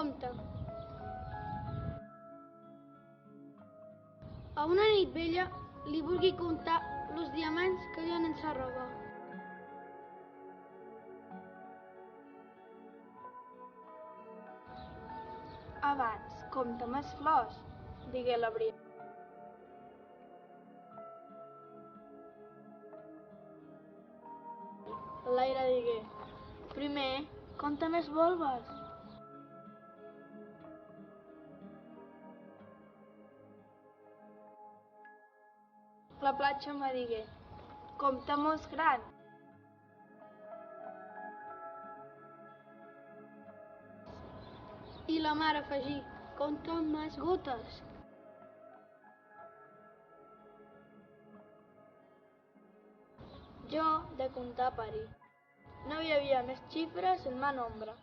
compta. A una nit vella li vulgui comptar els diamants que hi ha en sa roba. Abans, compta més flors, digué l'Abril. L'aire digué, primer, compta més volves. La platja me digué, compta més gran. I la mar afegí, compta més gotes. Jo, de comptar parir. No hi havia més xifres en ma nombra.